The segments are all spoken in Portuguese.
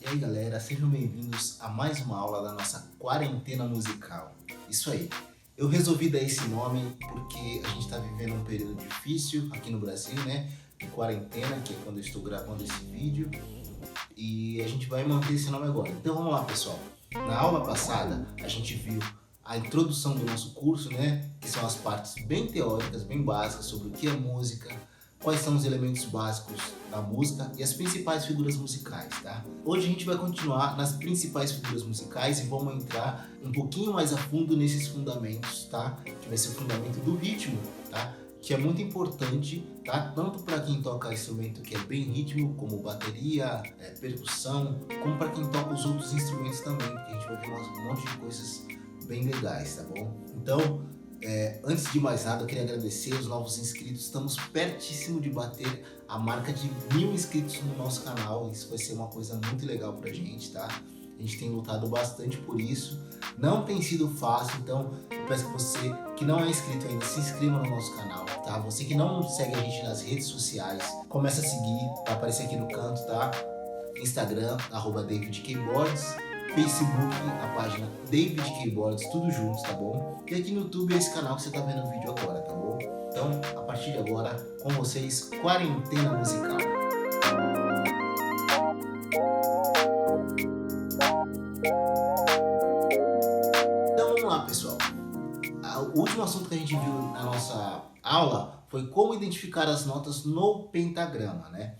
E aí galera, sejam bem-vindos a mais uma aula da nossa quarentena musical. Isso aí, eu resolvi dar esse nome porque a gente está vivendo um período difícil aqui no Brasil, né? De quarentena, que é quando eu estou gravando esse vídeo. E a gente vai manter esse nome agora. Então vamos lá, pessoal. Na aula passada, a gente viu a introdução do nosso curso, né? Que são as partes bem teóricas, bem básicas sobre o que é música, quais são os elementos básicos da música e as principais figuras musicais, tá? Hoje a gente vai continuar nas principais figuras musicais e vamos entrar um pouquinho mais a fundo nesses fundamentos, tá? Que vai ser o fundamento do ritmo, tá? Que é muito importante, tá? Tanto para quem toca instrumento que é bem ritmo, como bateria, percussão, como para quem toca os outros instrumentos também, porque a gente vai ver um monte de coisas bem legais, tá bom? Então, antes de mais nada, eu queria agradecer os novos inscritos. Estamos pertíssimo de bater a marca de 1000 inscritos no nosso canal. Isso vai ser uma coisa muito legal pra gente, tá? A gente tem lutado bastante por isso. Não tem sido fácil, então eu peço que você que não é inscrito ainda, se inscreva no nosso canal, tá? Você que não segue a gente nas redes sociais, começa a seguir, vai aparecer aqui no canto, tá? Instagram, @DavidKeyboards, Facebook, a página David Keyboards, tudo junto, tá bom? E aqui no YouTube é esse canal que você tá vendo o vídeo agora, tá bom? Então, a partir de agora, com vocês, quarentena musical. Então vamos lá, pessoal. O último assunto que a gente viu na nossa aula foi como identificar as notas no pentagrama, né?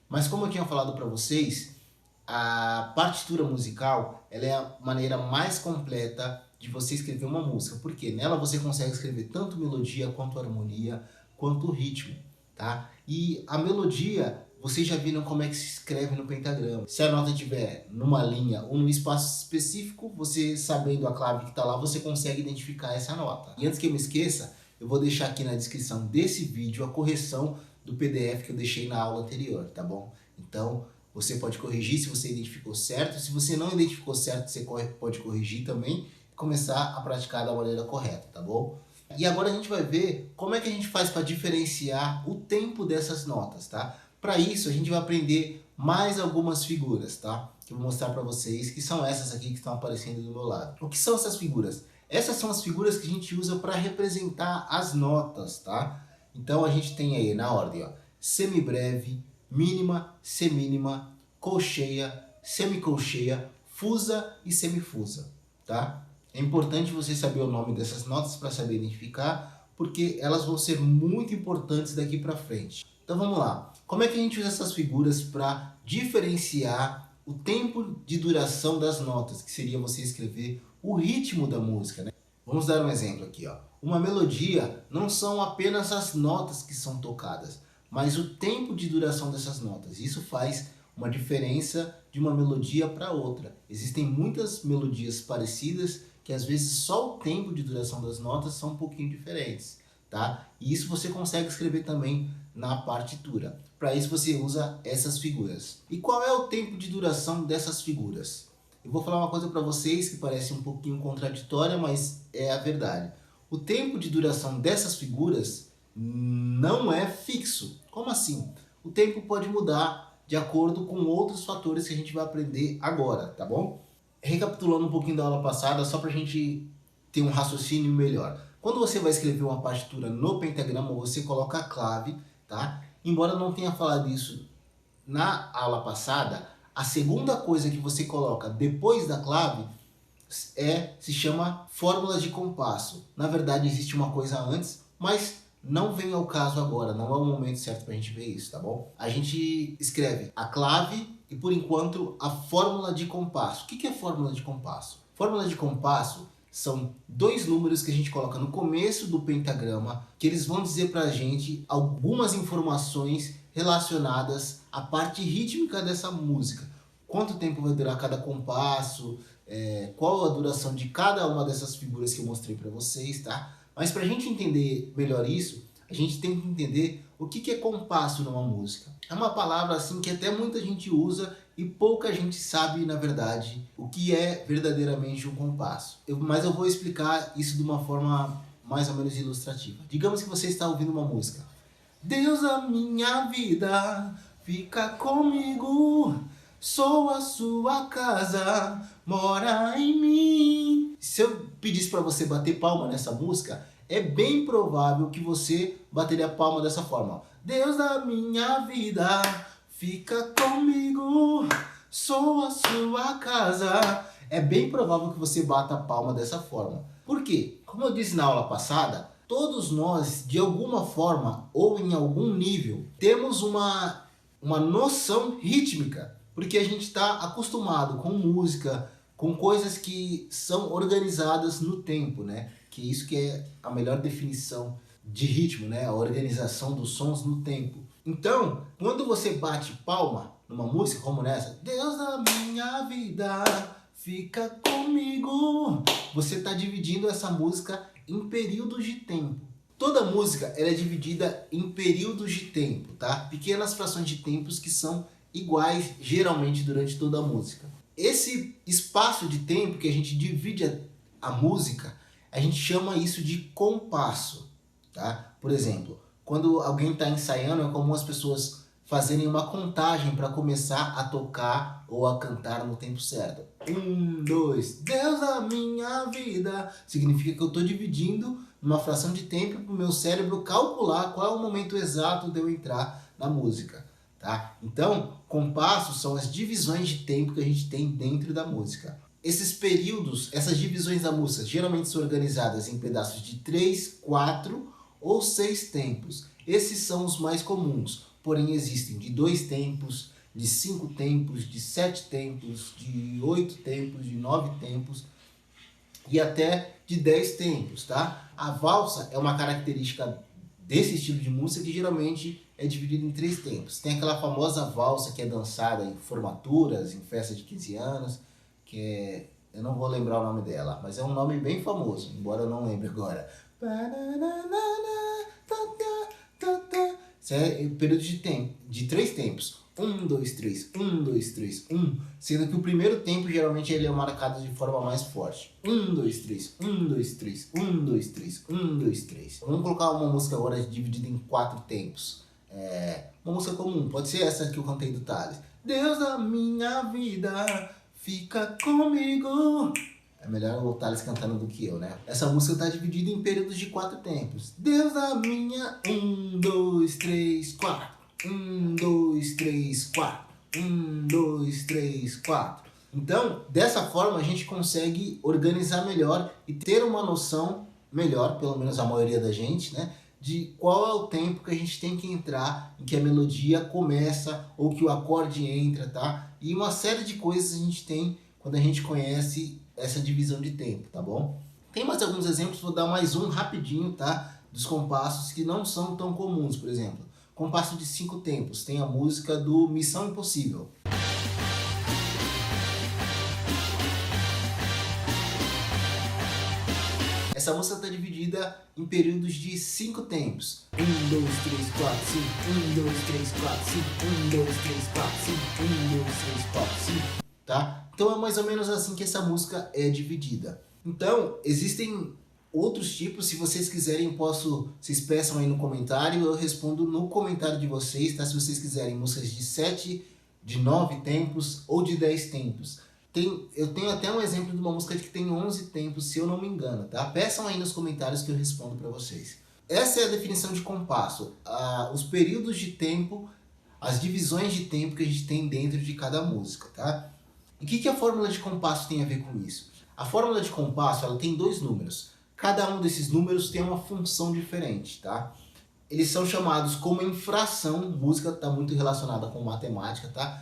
Mas como eu tinha falado para vocês, a partitura musical ela é a maneira mais completa de você escrever uma música, porque nela você consegue escrever tanto melodia, quanto harmonia, quanto ritmo, tá? E a melodia, vocês já viram como é que se escreve no pentagrama. Se a nota estiver numa linha ou num espaço específico, você sabendo a clave que está lá, você consegue identificar essa nota. E antes que eu me esqueça, eu vou deixar aqui na descrição desse vídeo a correção do PDF que eu deixei na aula anterior, tá bom? Então, você pode corrigir se você identificou certo. Se você não identificou certo, você pode corrigir também e começar a praticar da maneira correta, tá bom? E agora a gente vai ver como é que a gente faz para diferenciar o tempo dessas notas, tá? Para isso, a gente vai aprender mais algumas figuras, tá? Que eu vou mostrar para vocês, que são essas aqui que estão aparecendo do meu lado. O que são essas figuras? Essas são as figuras que a gente usa para representar as notas, tá? Então a gente tem aí na ordem, ó, semibreve, mínima, semínima, colcheia, semicolcheia, fusa e semifusa, tá? É importante você saber o nome dessas notas para saber identificar, porque elas vão ser muito importantes daqui para frente. Então vamos lá. Como é que a gente usa essas figuras para diferenciar o tempo de duração das notas, que seria você escrever o ritmo da música, né? Vamos dar um exemplo aqui, ó. Uma melodia não são apenas as notas que são tocadas, mas o tempo de duração dessas notas. Isso faz uma diferença de uma melodia para outra. Existem muitas melodias parecidas que às vezes só o tempo de duração das notas são um pouquinho diferentes, tá? E isso você consegue escrever também na partitura. Para isso você usa essas figuras. E qual é o tempo de duração dessas figuras? Eu vou falar uma coisa para vocês que parece um pouquinho contraditória, mas é a verdade. O tempo de duração dessas figuras não é fixo. Como assim? O tempo pode mudar de acordo com outros fatores que a gente vai aprender agora, tá bom? Recapitulando um pouquinho da aula passada, só para a gente ter um raciocínio melhor. Quando você vai escrever uma partitura no pentagrama, você coloca a clave, tá? Embora eu não tenha falado isso na aula passada, a segunda coisa que você coloca depois da clave se chama fórmula de compasso. Na verdade, existe uma coisa antes, mas não vem ao caso agora, não é o momento certo para a gente ver isso, tá bom? A gente escreve a clave e, por enquanto, a fórmula de compasso. O que é fórmula de compasso? Fórmula de compasso são dois números que a gente coloca no começo do pentagrama, que eles vão dizer pra gente algumas informações relacionadas à parte rítmica dessa música. Quanto tempo vai durar cada compasso, qual a duração de cada uma dessas figuras que eu mostrei para vocês, tá? Mas pra gente entender melhor isso, a gente tem que entender o que é compasso numa música. É uma palavra assim que até muita gente usa e pouca gente sabe, na verdade, o que é verdadeiramente um compasso. Mas eu vou explicar isso de uma forma mais ou menos ilustrativa. Digamos que você está ouvindo uma música. Deus, a minha vida, fica comigo. sou a sua casa, mora em mim. Se eu pedisse para você bater palma nessa música, é bem provável que você bateria a palma dessa forma. Deus da minha vida, fica comigo, sou a sua casa. É bem provável que você bata a palma dessa forma. Por quê? Como eu disse na aula passada, todos nós, de alguma forma ou em algum nível, temos uma noção rítmica, porque a gente está acostumado com música, com coisas que são organizadas no tempo, né? Que isso que é a melhor definição de ritmo, né? A organização dos sons no tempo. Então, quando você bate palma numa música como nessa, Deus da minha vida, fica comigo, você está dividindo essa música em períodos de tempo. Toda música ela é dividida em períodos de tempo, tá? Pequenas frações de tempos que são iguais geralmente durante toda a música. Esse espaço de tempo que a gente divide a música, a gente chama isso de compasso, tá? Por exemplo, quando alguém está ensaiando, é comum as pessoas fazerem uma contagem para começar a tocar ou a cantar no tempo certo. 1, 2, Deus da minha vida. Significa que eu estou dividindo uma fração de tempo para o meu cérebro calcular qual é o momento exato de eu entrar na música, tá? Então, compassos são as divisões de tempo que a gente tem dentro da música. Esses períodos, essas divisões da música, geralmente são organizadas em pedaços de 3, 4 ou 6 tempos. Esses são os mais comuns, porém existem de 2 tempos, de 5 tempos, de 7 tempos, de 8 tempos, de 9 tempos e até de 10 tempos, tá? A valsa é uma característica desse estilo de música que geralmente é dividido em 3 tempos. Tem aquela famosa valsa que é dançada em formaturas, em festa de 15 anos, que é... eu não vou lembrar o nome dela, mas é um nome bem famoso, embora eu não lembre agora. Isso é o período de tempo, de 3 tempos. 1, 2, 3, 1, 2, 3, 1. Sendo que o primeiro tempo geralmente ele é marcado de forma mais forte. 1, 2, 3, 1, 2, 3, 1, 2, 3, 1, 2, 3. Vamos colocar uma música agora dividida em 4 tempos. Uma música comum, pode ser essa que eu cantei do Thales. Deus da minha vida, fica comigo. É melhor o Thales cantando do que eu, né? Essa música está dividida em períodos de 4 tempos. Deus da minha... 1, 2, 3, 4. 1, 2, 3, 4. 1, 2, 3, 4. Então, dessa forma, a gente consegue organizar melhor e ter uma noção melhor, pelo menos a maioria da gente, né? De qual é o tempo que a gente tem que entrar, em que a melodia começa ou que o acorde entra, tá? E uma série de coisas a gente tem quando a gente conhece essa divisão de tempo, tá bom? Tem mais alguns exemplos, vou dar mais um rapidinho, tá? Dos compassos que não são tão comuns, por exemplo. Compasso de 5 tempos, tem a música do Missão Impossível. Essa música está dividida em períodos de 5 tempos. 1, 2, 3, 4, 5. 1, 2, 3, 4, 5. 1, 2, 3, 4, 5. 1, 2, 3, 4, 5. Tá? Então é mais ou menos assim que essa música é dividida. Então, existem outros tipos, se vocês quiserem, vocês peçam aí no comentário, eu respondo no comentário de vocês, tá? Se vocês quiserem músicas de 7, de 9 tempos ou de 10 tempos. Eu tenho até um exemplo de uma música que tem 11 tempos, se eu não me engano, tá? Peçam aí nos comentários que eu respondo para vocês. Essa é a definição de compasso, os períodos de tempo, as divisões de tempo que a gente tem dentro de cada música, tá? E o que a fórmula de compasso tem a ver com isso? A fórmula de compasso ela tem 2 números. Cada um desses números tem uma função diferente, tá? Eles são chamados como infração, música está muito relacionada com matemática, tá?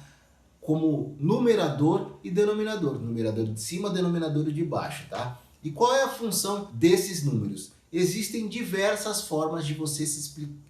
Como numerador e denominador. Numerador de cima, denominador de baixo, tá? E qual é a função desses números? Existem diversas formas de você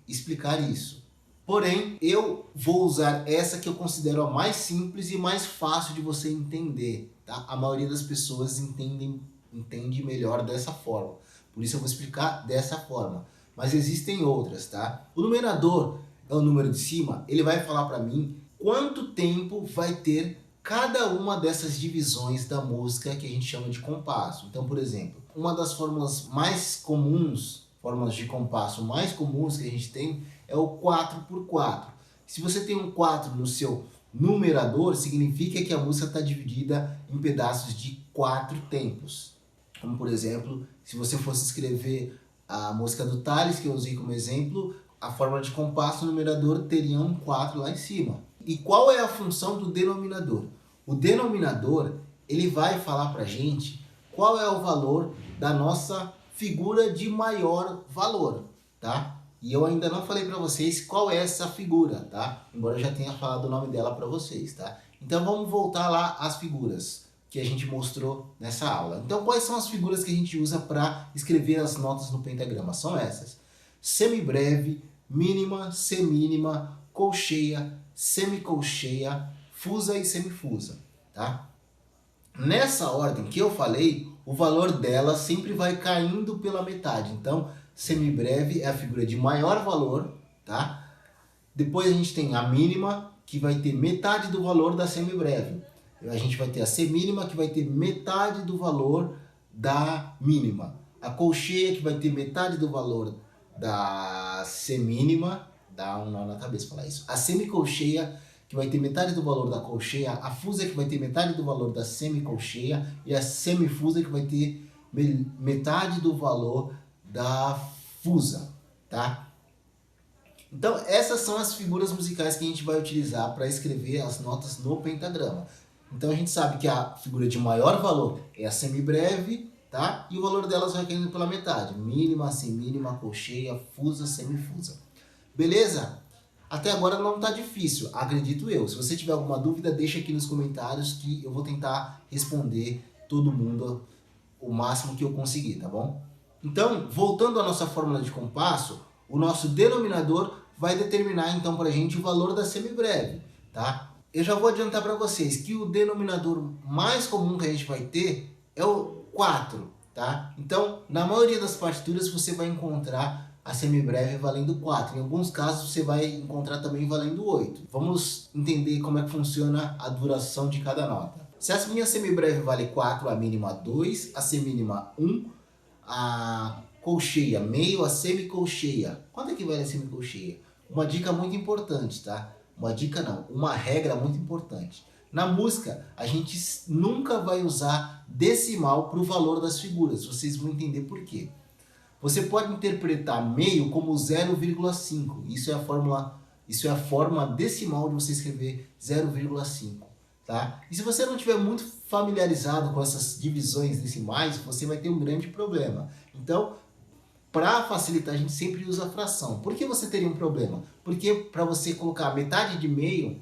explicar isso. Porém, eu vou usar essa que eu considero a mais simples e mais fácil de você entender, tá? A maioria das pessoas entende melhor dessa forma. Por isso eu vou explicar dessa forma. Mas existem outras, tá? O numerador é o número de cima, ele vai falar para mim quanto tempo vai ter cada uma dessas divisões da música que a gente chama de compasso. Então, por exemplo, uma das fórmulas mais comuns, fórmulas de compasso mais comuns que a gente tem é o 4 por 4. Se você tem um 4 numerador, significa que a música está dividida em pedaços de 4 tempos. Como, por exemplo, se você fosse escrever a música do Tales, que eu usei como exemplo, a fórmula de compasso, o numerador teria um 4 lá em cima. E qual é a função do denominador? O denominador, ele vai falar para a gente qual é o valor da nossa figura de maior valor, tá? E eu ainda não falei para vocês qual é essa figura, tá? Embora eu já tenha falado o nome dela para vocês, tá? Então vamos voltar lá às figuras que a gente mostrou nessa aula. Então quais são as figuras que a gente usa para escrever as notas no pentagrama? São essas: semibreve, mínima, semínima, colcheia, semicolcheia, fusa e semifusa, tá? Nessa ordem que eu falei, o valor dela sempre vai caindo pela metade. Então, semibreve é a figura de maior valor, tá? Depois a gente tem a mínima, que vai ter metade do valor da semibreve. A gente vai ter a semínima, que vai ter metade do valor da mínima. A colcheia, que vai ter metade do valor da semínima. Dá um nó na cabeça falar isso. A semicolcheia, que vai ter metade do valor da colcheia. A fusa, que vai ter metade do valor da semicolcheia. E a semifusa, que vai ter metade do valor da fusa, tá? Então, essas são as figuras musicais que a gente vai utilizar para escrever as notas no pentagrama. Então, a gente sabe que a figura de maior valor é a semibreve, tá? E o valor delas vai caindo pela metade. Mínima, semínima, colcheia, fusa, semifusa. Beleza? Até agora não está difícil, acredito eu. Se você tiver alguma dúvida, deixa aqui nos comentários que eu vou tentar responder todo mundo o máximo que eu conseguir, tá bom? Então, voltando à nossa fórmula de compasso, o nosso denominador vai determinar então para a gente o valor da semibreve, tá? Eu já vou adiantar para vocês que o denominador mais comum que a gente vai ter é o 4, tá? Então, na maioria das partituras você vai encontrar a semibreve valendo 4. Em alguns casos você vai encontrar também valendo 8. Vamos entender como é que funciona a duração de cada nota. Se a minha semibreve vale 4, a mínima 2, a semínima 1, a colcheia meio, a semicolcheia. Quanto é que vale a semicolcheia? Uma dica muito importante, tá? Uma dica não, uma regra muito importante. Na música, a gente nunca vai usar decimal para o valor das figuras. Vocês vão entender por quê. Você pode interpretar meio como 0,5. Isso é a forma decimal de você escrever 0,5. Tá? E se você não estiver muito familiarizado com essas divisões decimais, você vai ter um grande problema. Então, para facilitar, a gente sempre usa a fração. Por que você teria um problema? Porque para você colocar metade de meio,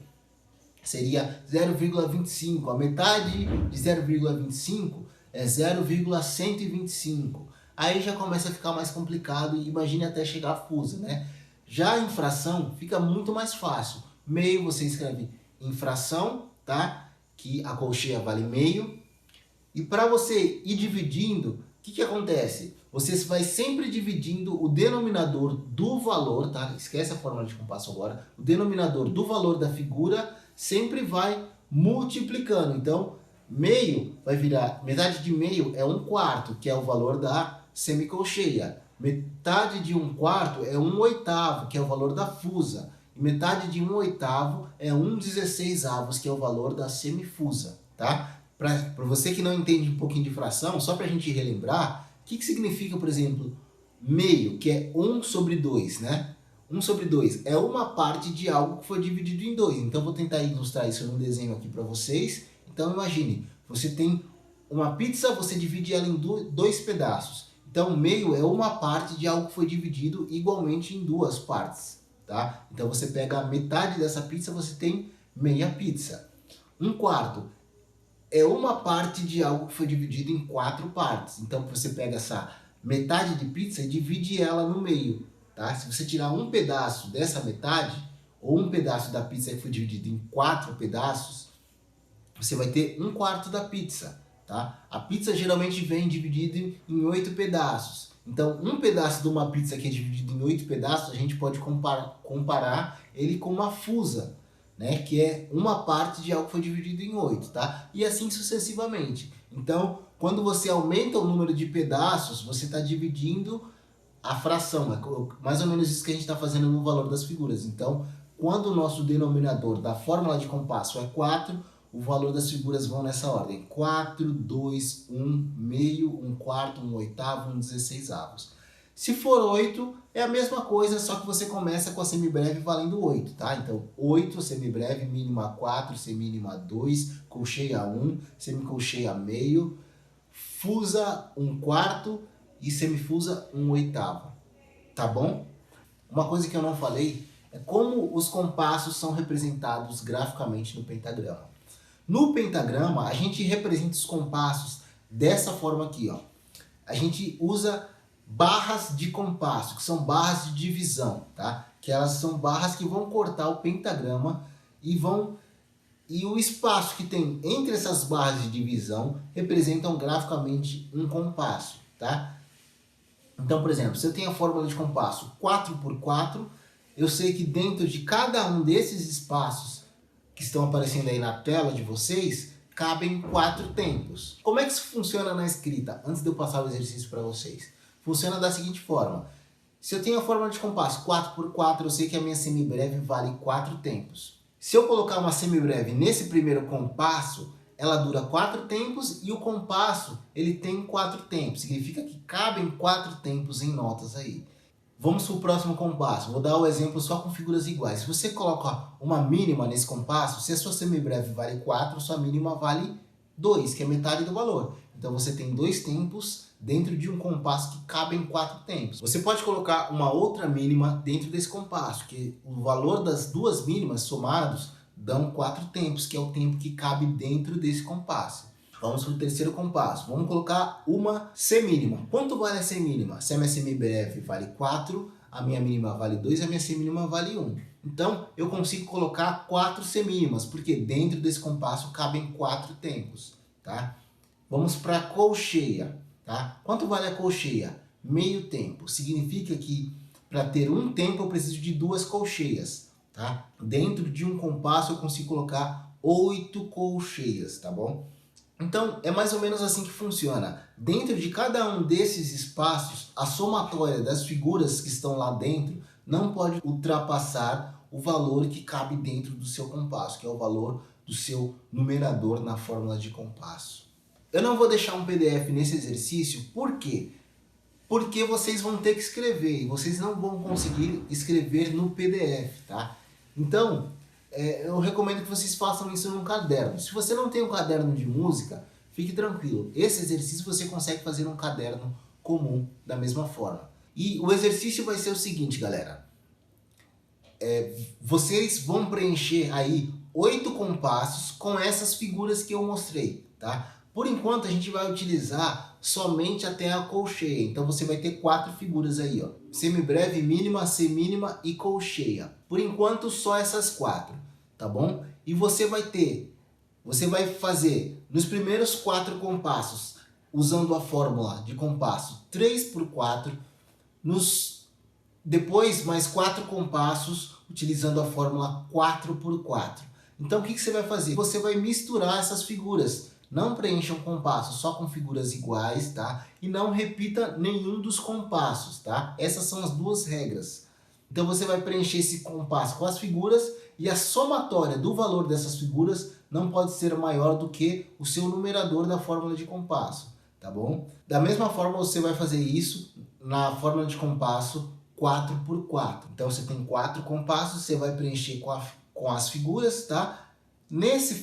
seria 0,25. A metade de 0,25 é 0,125. Aí já começa a ficar mais complicado e imagine até chegar a fusa, né? Já em fração fica muito mais fácil. Meio você escreve em fração, tá? Que a colcheia vale meio. E para você ir dividindo, o que acontece? Você vai sempre dividindo o denominador do valor, tá? Esquece a fórmula de compasso agora. O denominador do valor da figura sempre vai multiplicando. Então, meio vai virar, metade de meio é 1/4, que é o valor da semicolcheia. Metade de 1/4 é 1/8, que é o valor da fusa. E metade de 1/8 é 1/16, que é o valor da semifusa, tá? Para você que não entende um pouquinho de fração, só para a gente relembrar, o que significa, por exemplo, meio, que é 1/2, né? 1/2 é uma parte de algo que foi dividido em 2. Então, vou tentar ilustrar isso num desenho aqui para vocês. Então, imagine, você tem uma pizza, você divide ela em 2 pedaços. Então, meio é uma parte de algo que foi dividido igualmente em 2 partes, tá? Então, você pega a metade dessa pizza, você tem meia pizza. 1/4 é uma parte de algo que foi dividido em 4 partes. Então, você pega essa metade de pizza e divide ela no meio, tá? Se você tirar um pedaço dessa metade, ou um pedaço da pizza que foi dividido em 4 pedaços, você vai ter 1/4 da pizza, tá? A pizza geralmente vem dividida em 8 pedaços. Então, um pedaço de uma pizza que é dividido em 8 pedaços, a gente pode comparar ele com uma fusa, né? Que é uma parte de algo que foi dividido em 8, tá? E assim sucessivamente. Então, quando você aumenta o número de pedaços, você está dividindo a fração. É mais ou menos isso que a gente está fazendo no valor das figuras. Então, quando o nosso denominador da fórmula de compasso é 4, o valor das figuras vão nessa ordem: 4, 2, 1, meio, 1/4, 1/8, 1/16. Se for 8, é a mesma coisa, só que você começa com a semibreve valendo 8, tá? Então, 8, semibreve, mínima 4, semínima 2, colcheia 1, semicolcheia meio, fusa 1/4 e semifusa 1/8, tá bom? Uma coisa que eu não falei é como os compassos são representados graficamente no pentagrama. No pentagrama, a gente representa os compassos dessa forma aqui, ó. A gente usa barras de compasso, que são barras de divisão, tá? Que elas são barras que vão cortar o pentagrama e o espaço que tem entre essas barras de divisão representam graficamente um compasso, tá? Então, por exemplo, se eu tenho a fórmula de compasso 4x4, eu sei que dentro de cada um desses espaços que estão aparecendo aí na tela de vocês, cabem 4 tempos. Como é que isso funciona na escrita? Antes de eu passar o exercício para vocês. Funciona da seguinte forma. Se eu tenho a fórmula de compasso 4x4, eu sei que a minha semibreve vale 4 tempos. Se eu colocar uma semibreve nesse primeiro compasso, ela dura 4 tempos e o compasso ele tem 4 tempos. Significa que cabem 4 tempos em notas aí. Vamos para o próximo compasso. Vou dar o exemplo só com figuras iguais. Se você coloca uma mínima nesse compasso, se a sua semibreve vale 4, sua mínima vale 2, que é metade do valor. Então você tem 2 tempos dentro de um compasso que cabe em 4 tempos. Você pode colocar uma outra mínima dentro desse compasso, que o valor das duas mínimas somados dão 4 tempos, que é o tempo que cabe dentro desse compasso. Vamos para o terceiro compasso. Vamos colocar uma semínima. Quanto vale a semínima? Se a minha semibreve vale 4, a minha mínima vale 2, a minha semínima vale 1. Então, eu consigo colocar 4 semínimas, porque dentro desse compasso cabem 4 tempos, tá? Vamos para a colcheia, tá? Quanto vale a colcheia? Meio tempo. Significa que para ter um tempo eu preciso de 2 colcheias, tá? Dentro de um compasso eu consigo colocar 8 colcheias, tá bom? Então, é mais ou menos assim que funciona. Dentro de cada um desses espaços, a somatória das figuras que estão lá dentro não pode ultrapassar o valor que cabe dentro do seu compasso, que é o valor do seu numerador na fórmula de compasso. Eu não vou deixar um PDF nesse exercício, por quê? Porque vocês vão ter que escrever e vocês não vão conseguir escrever no PDF, tá? Então, eu recomendo que vocês façam isso num caderno. Se você não tem um caderno de música, fique tranquilo. Esse exercício você consegue fazer num caderno comum da mesma forma. E o exercício vai ser o seguinte, galera. Vocês vão preencher aí 8 compassos com essas figuras que eu mostrei, tá? Por enquanto a gente vai utilizar somente até a colcheia. Então você vai ter 4 figuras aí, ó. Semibreve, mínima, semínima e colcheia. Por enquanto só essas 4, tá bom? E você vai fazer nos primeiros 4 compassos, usando a fórmula de compasso 3x4, depois mais 4 compassos, utilizando a fórmula 4x4. Então o que você vai fazer? Você vai misturar essas figuras. Não preencha um compasso só com figuras iguais, tá? E não repita nenhum dos compassos, tá? Essas são as 2 regras. Então você vai preencher esse compasso com as figuras e a somatória do valor dessas figuras não pode ser maior do que o seu numerador da fórmula de compasso, tá bom? Da mesma forma você vai fazer isso na fórmula de compasso 4x4. Então você tem 4 compassos, você vai preencher com as figuras, tá?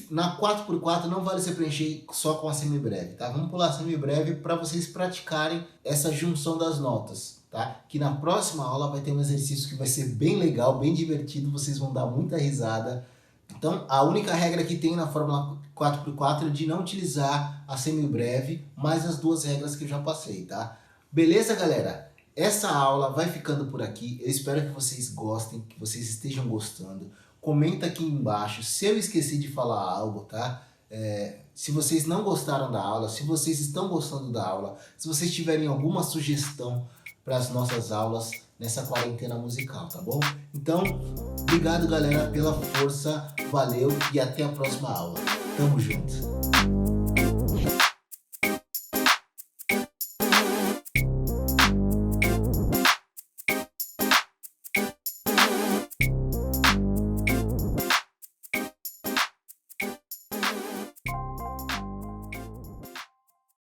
Na 4x4 não vale você preencher só com a semibreve, tá? Vamos pular a semibreve para vocês praticarem essa junção das notas, tá? Que na próxima aula vai ter um exercício que vai ser bem legal, bem divertido, vocês vão dar muita risada. Então, a única regra que tem na fórmula 4x4 é de não utilizar a semibreve, mais as 2 regras que eu já passei, tá? Beleza, galera? Essa aula vai ficando por aqui. Eu espero que vocês gostem, que vocês estejam gostando. Comenta aqui embaixo se eu esqueci de falar algo, tá? Se vocês não gostaram da aula, se vocês estão gostando da aula, se vocês tiverem alguma sugestão para as nossas aulas nessa quarentena musical, tá bom? Então, obrigado, galera, pela força, valeu e até a próxima aula. Tamo junto!